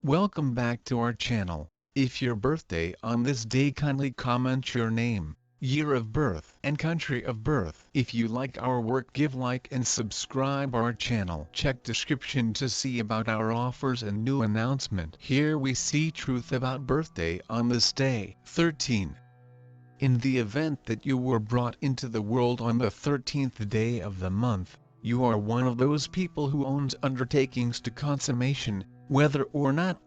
Welcome back to our channel. If your birthday on this day, kindly comment your name, year of birth and country of birth. If you like our work, give like and subscribe our channel. Check description to see about our offers and new announcement. Here we see truth about birthday on this day. 13. In the event that you were brought into the world on the 13th day of the month, you are one of those people who owns undertakings to consummation, whether or not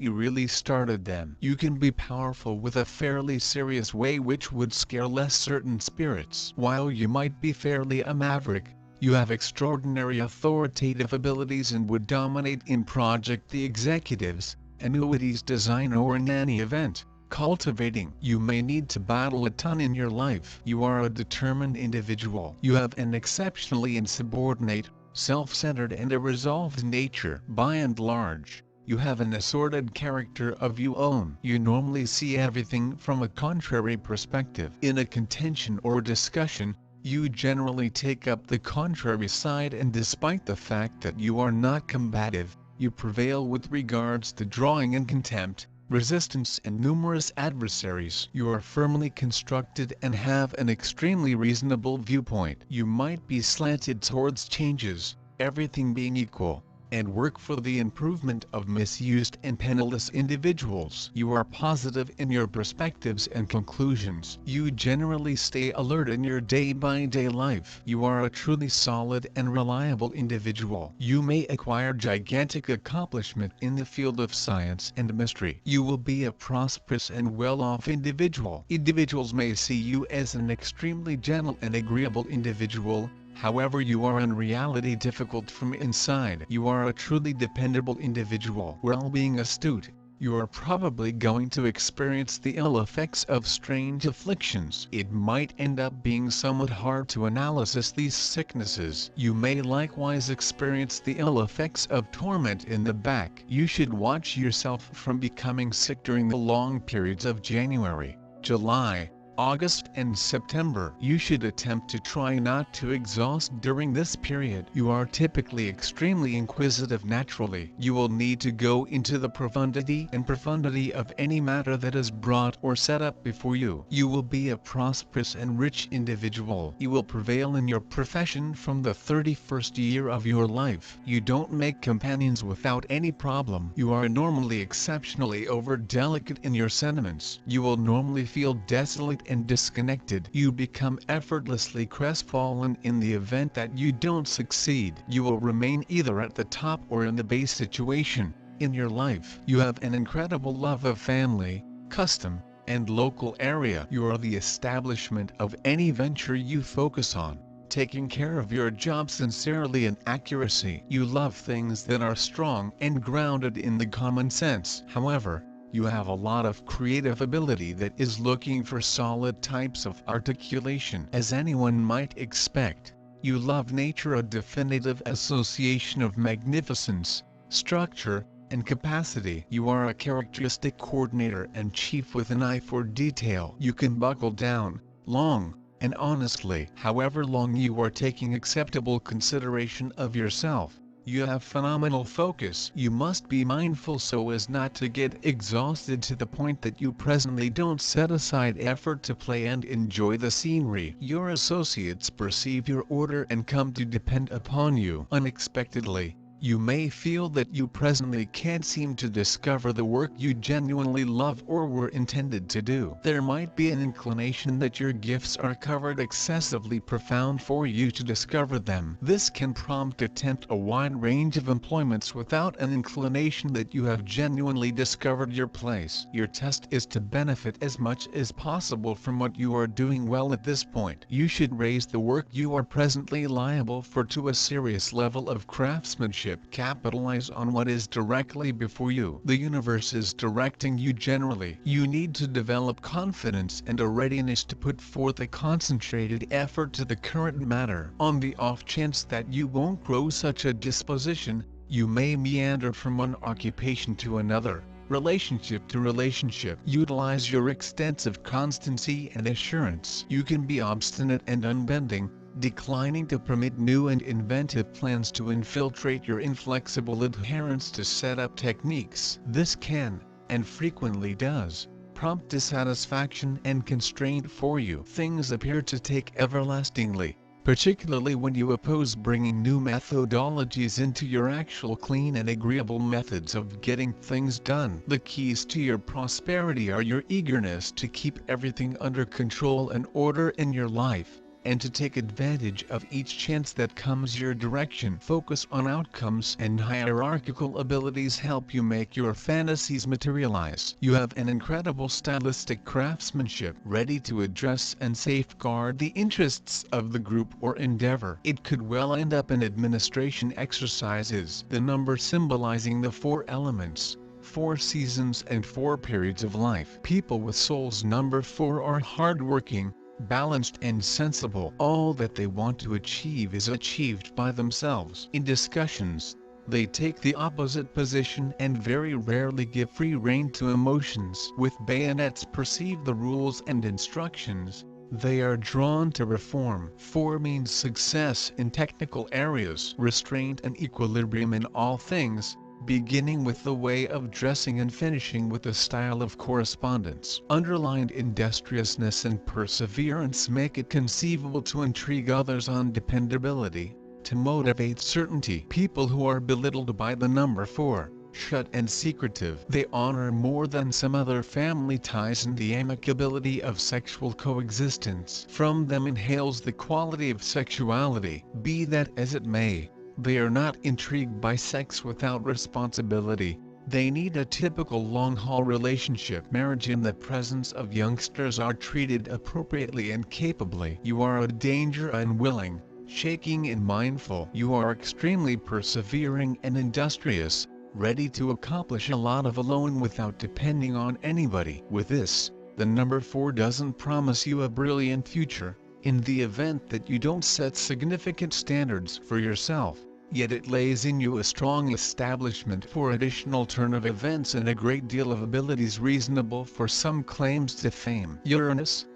you really started them. You can be powerful with a fairly serious way which would scare less certain spirits. While you might be fairly a maverick, you have extraordinary authoritative abilities and would dominate in project the executives, annuities design or in any event. Cultivating. You may need to battle a ton in your life. You are a determined individual. You have an exceptionally insubordinate, self-centered and a resolved nature. By and large, you have an assorted character of your own. You normally see everything from a contrary perspective. In a contention or discussion, you generally take up the contrary side, and despite the fact that you are not combative, you prevail with regards to drawing in contempt, resistance and numerous adversaries. You are firmly constructed and have an extremely reasonable viewpoint. You might be slanted towards changes, everything being equal, and work for the improvement of misused and penniless individuals. You are positive in your perspectives and conclusions. You generally stay alert in your day-by-day life. You are a truly solid and reliable individual. You may acquire gigantic accomplishment in the field of science and mystery. You will be a prosperous and well-off individual. Individuals may see you as an extremely gentle and agreeable individual. However, you are in reality difficult from inside. You are a truly dependable individual. While being astute, you are probably going to experience the ill effects of strange afflictions. It might end up being somewhat hard to analyze these sicknesses. You may likewise experience the ill effects of torment in the back. You should watch yourself from becoming sick during the long periods of January, July, August and September. You should attempt to try not to exhaust during this period. You are typically extremely inquisitive naturally. You will need to go into the profundity of any matter that is brought or set up before you. You will be a prosperous and rich individual. You will prevail in your profession from the 31st year of your life. You don't make companions without any problem. You are normally exceptionally over-delicate in your sentiments. You will normally feel desolate and disconnected. You become effortlessly crestfallen in the event that you don't succeed. You will remain either at the top or in the base situation in your life. You have an incredible love of family, custom, and local area. You are the establishment of any venture you focus on, taking care of your job sincerely and accuracy. You love things that are strong and grounded in the common sense. However, you have a lot of creative ability that is looking for solid types of articulation. As anyone might expect, you love nature, a definitive association of magnificence, structure, and capacity. You are a characteristic coordinator and chief with an eye for detail. You can buckle down, long, and honestly. However long you are taking acceptable consideration of yourself, you have phenomenal focus. You must be mindful so as not to get exhausted to the point that you presently don't set aside effort to play and enjoy the scenery. Your associates perceive your order and come to depend upon you unexpectedly. You may feel that you presently can't seem to discover the work you genuinely love or were intended to do. There might be an inclination that your gifts are covered excessively profound for you to discover them. This can prompt attempt a wide range of employments without an inclination that you have genuinely discovered your place. Your test is to benefit as much as possible from what you are doing well at this point. You should raise the work you are presently liable for to a serious level of craftsmanship. Capitalize on what is directly before you. The universe is directing you generally. You need to develop confidence and a readiness to put forth a concentrated effort to the current matter. On the off chance that you won't grow such a disposition, you may meander from one occupation to another, relationship to relationship. Utilize your extensive constancy and assurance. You can be obstinate and unbending, declining to permit new and inventive plans to infiltrate your inflexible adherence to set-up techniques. This can, and frequently does, prompt dissatisfaction and constraint for you. Things appear to take everlastingly, particularly when you oppose bringing new methodologies into your actual clean and agreeable methods of getting things done. The keys to your prosperity are your eagerness to keep everything under control and order in your life, and to take advantage of each chance that comes your direction. Focus on outcomes, and hierarchical abilities help you make your fantasies materialize. You have an incredible stylistic craftsmanship, ready to address and safeguard the interests of the group or endeavor. It could well end up in administration exercises. The number symbolizing the 4 elements, 4 seasons and 4 periods of life. People with souls number 4 are hardworking, balanced and sensible. All that they want to achieve is achieved by themselves. In discussions, they take the opposite position and very rarely give free rein to emotions. With bayonets perceive the rules and instructions, they are drawn to reform. 4 means success in technical areas, restraint and equilibrium in all things, beginning with the way of dressing and finishing with the style of correspondence. Underlined industriousness and perseverance make it conceivable to intrigue others on dependability, to motivate certainty. People who are belittled by the number 4, shut and secretive, they honor more than some other family ties and the amicability of sexual coexistence. From them inhales the quality of sexuality. Be that as it may, they are not intrigued by sex without responsibility. They need a typical long-haul relationship. Marriage in the presence of youngsters are treated appropriately and capably. You are a danger unwilling, shaking and mindful. You are extremely persevering and industrious, ready to accomplish a lot of alone without depending on anybody. With this, the number 4 doesn't promise you a brilliant future, in the event that you don't set significant standards for yourself. Yet it lays in you a strong establishment for additional turn of events and a great deal of abilities reasonable for some claims to fame. Uranus.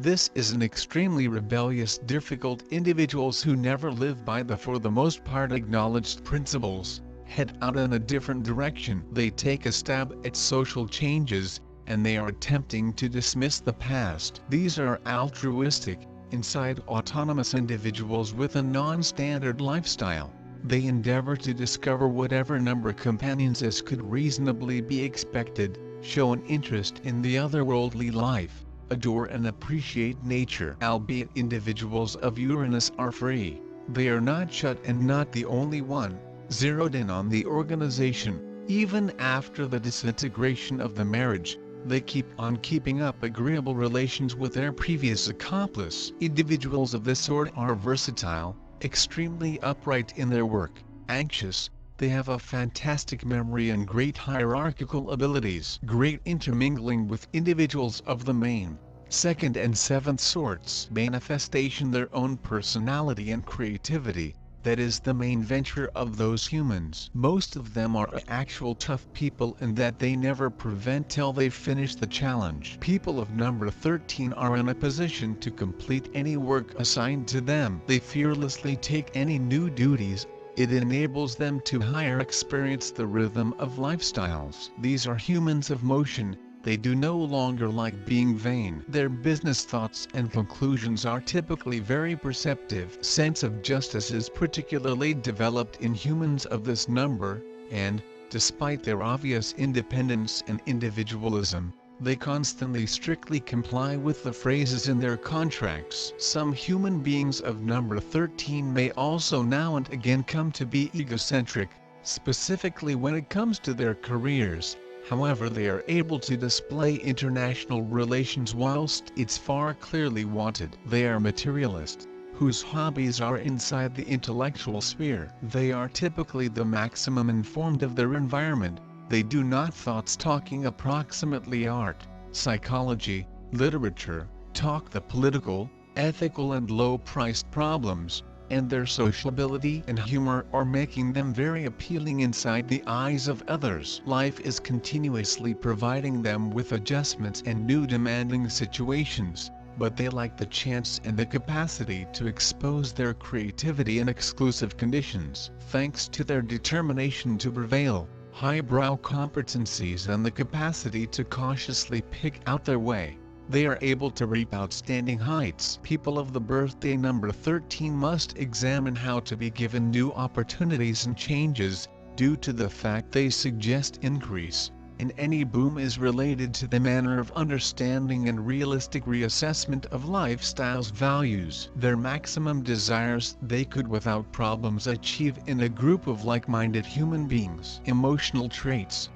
This is an extremely rebellious, difficult individuals who never live by the for the most part acknowledged principles, head out in a different direction. They take a stab at social changes, and they are attempting to dismiss the past. These are altruistic, inside autonomous individuals with a non-standard lifestyle. They endeavor to discover whatever number companions as could reasonably be expected, show an interest in the otherworldly life, adore and appreciate nature. Albeit individuals of Uranus are free, they are not shut and not the only one, zeroed in on the organization. Even after the disintegration of the marriage, they keep on keeping up agreeable relations with their previous accomplice. Individuals of this sort are versatile, extremely upright in their work, anxious, they have a fantastic memory and great hierarchical abilities. Great intermingling with individuals of the main, second and seventh sorts. Manifestation their own personality and creativity. That is the main venture of those humans. Most of them are actual tough people in that they never prevent till they finish the challenge. People of number 13 are in a position to complete any work assigned to them. They fearlessly take any new duties. It enables them to higher experience the rhythm of lifestyles. These are humans of motion. They do no longer like being vain. Their business thoughts and conclusions are typically very perceptive. Sense of justice is particularly developed in humans of this number, and, despite their obvious independence and individualism, they constantly strictly comply with the phrases in their contracts. Some human beings of number 13 may also now and again come to be egocentric, specifically when it comes to their careers. However, they are able to display international relations whilst it's far clearly wanted. They are materialists, whose hobbies are inside the intellectual sphere. They are typically the maximum informed of their environment. They do not thoughts talking approximately art, psychology, literature, talk the political, ethical and low-priced problems, and their sociability and humor are making them very appealing inside the eyes of others. Life is continuously providing them with adjustments and new demanding situations. but they like the chance and the capacity to expose their creativity in exclusive conditions. Thanks to their determination to prevail, highbrow competencies and the capacity to cautiously pick out their way, they are able to reap outstanding heights. People of the birthday number 13 must examine how to be given new opportunities and changes, due to the fact they suggest increase, and any boom is related to the manner of understanding and realistic reassessment of lifestyle's values. Their maximum desires they could without problems achieve in a group of like-minded human beings. Emotional traits.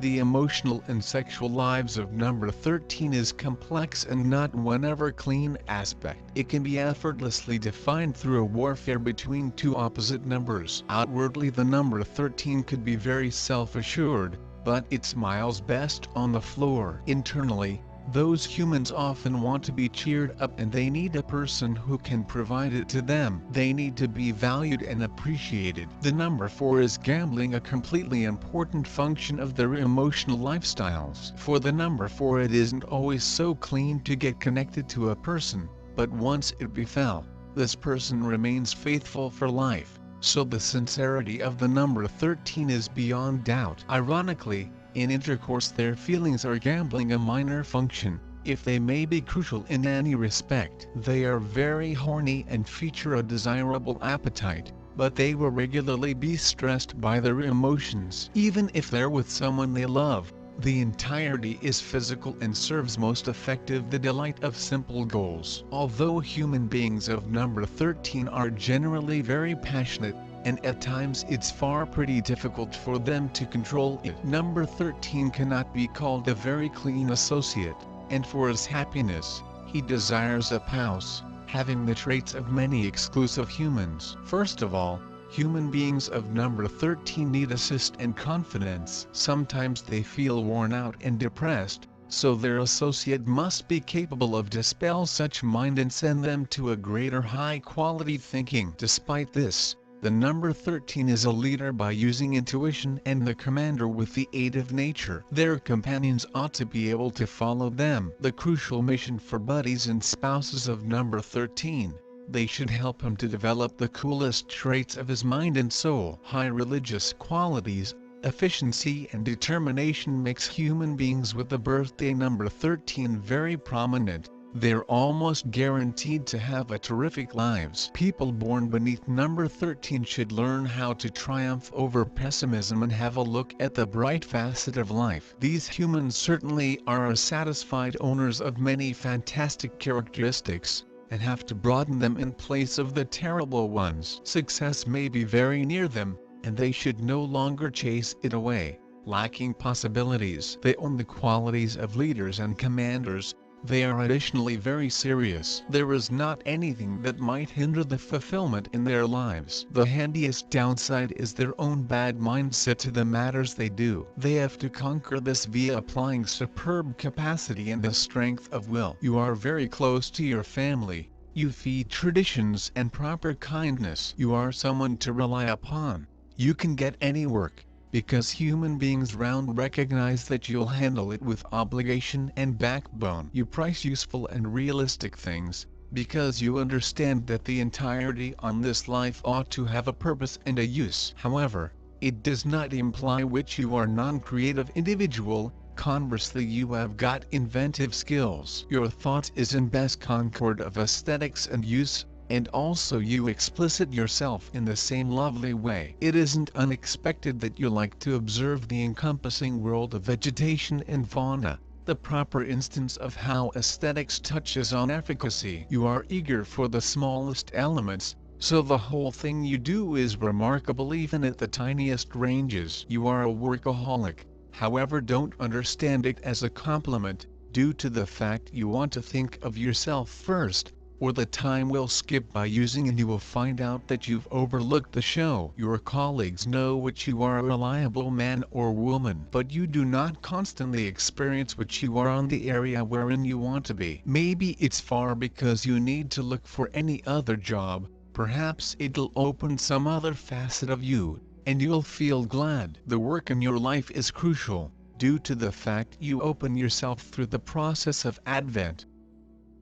The emotional and sexual lives of number 13 is complex and not one ever clean aspect. It can be effortlessly defined through a warfare between two opposite numbers. Outwardly, the number 13 could be very self-assured, but it smiles best on the floor. Internally, those humans often want to be cheered up and they need a person who can provide it to them. They need to be valued and appreciated. The number 4 is gambling, a completely important function of their emotional lifestyles. For the number 4, it isn't always so clean to get connected to a person, but once it befell, this person remains faithful for life. So the sincerity of the number 13 is beyond doubt. Ironically, in intercourse their feelings are gambling, a minor function, if they may be crucial in any respect. They are very horny and feature a desirable appetite, but they will regularly be stressed by their emotions. Even if they're with someone they love, the entirety is physical and serves most effective the delight of simple goals. Although human beings of number 13 are generally very passionate, and at times it's pretty difficult for them to control it. Number 13 cannot be called a very clean associate, and for his happiness, he desires a spouse, having the traits of many exclusive humans. First of all, human beings of number 13 need assist and confidence. Sometimes they feel worn out and depressed, so their associate must be capable of dispel such mind and send them to a greater high-quality thinking. Despite this, the number 13 is a leader by using intuition and the commander with the aid of nature. Their companions ought to be able to follow them. The crucial mission for buddies and spouses of number 13. They should help him to develop the coolest traits of his mind and soul. High religious qualities, efficiency and determination makes human beings with the birthday number 13 very prominent. They're almost guaranteed to have a terrific lives. People born beneath number 13 should learn how to triumph over pessimism and have a look at the bright facet of life. These humans certainly are satisfied owners of many fantastic characteristics, and have to broaden them in place of the terrible ones. Success may be very near them, and they should no longer chase it away, lacking possibilities. They own the qualities of leaders and commanders. They are additionally very serious. There is not anything that might hinder the fulfillment in their lives. The handiest downside is their own bad mindset to the matters they do. They have to conquer this via applying superb capacity and the strength of will. You are very close to your family. You feed traditions and proper kindness. You are someone to rely upon. You can get any work, because human beings round recognize that you'll handle it with obligation and backbone. You price useful and realistic things, because you understand that the entirety on this life ought to have a purpose and a use. However, it does not imply which you are non-creative individual. Conversely, you have got inventive skills. Your thought is in best concord of aesthetics and use, and also you explicit yourself in the same lovely way. It isn't unexpected that you like to observe the encompassing world of vegetation and fauna, the proper instance of how aesthetics touches on efficacy. You are eager for the smallest elements, so the whole thing you do is remarkable even at the tiniest ranges. You are a workaholic, however don't understand it as a compliment, due to the fact you want to think of yourself first, or the time will skip by using and you will find out that you've overlooked the show. Your colleagues know which you are, a reliable man or woman, but you do not constantly experience which you are on the area wherein you want to be. Maybe it's far because you need to look for any other job, perhaps it'll open some other facet of you, and you'll feel glad. The work in your life is crucial, due to the fact you open yourself through the process of Advent.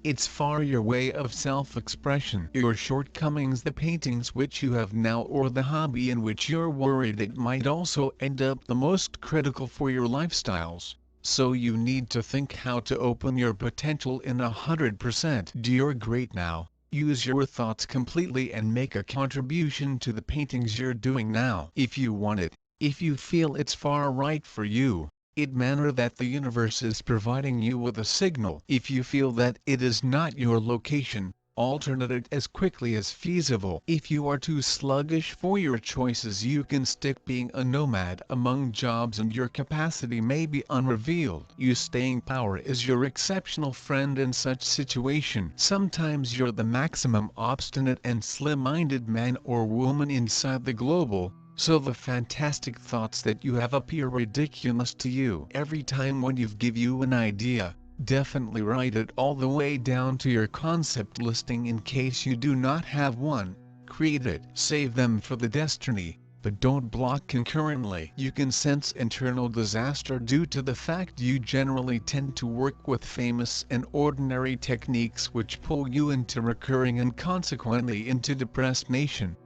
It's far your way of self-expression. Your shortcomings, the paintings which you have now, or the hobby in which you're worried it might also end up the most critical for your lifestyles. So you need to think how to open your potential in 100%. You're great now. Use your thoughts completely and make a contribution to the paintings you're doing now. If you want it, if you feel it's far right for you, it matter that the universe is providing you with a signal. If you feel that it is not your location, alternate it as quickly as feasible. If you are too sluggish for your choices, you can stick being a nomad among jobs and your capacity may be unrevealed. Your staying power is your exceptional friend in such situation. Sometimes you're the maximum obstinate and slim-minded man or woman inside the global, so the fantastic thoughts that you have appear ridiculous to you. Every time when give you an idea, definitely write it all the way down to your concept listing in case you do not have one. Create it. Save them for the destiny, but don't block concurrently. You can sense internal disaster due to the fact you generally tend to work with famous and ordinary techniques which pull you into recurring and consequently into procrastination.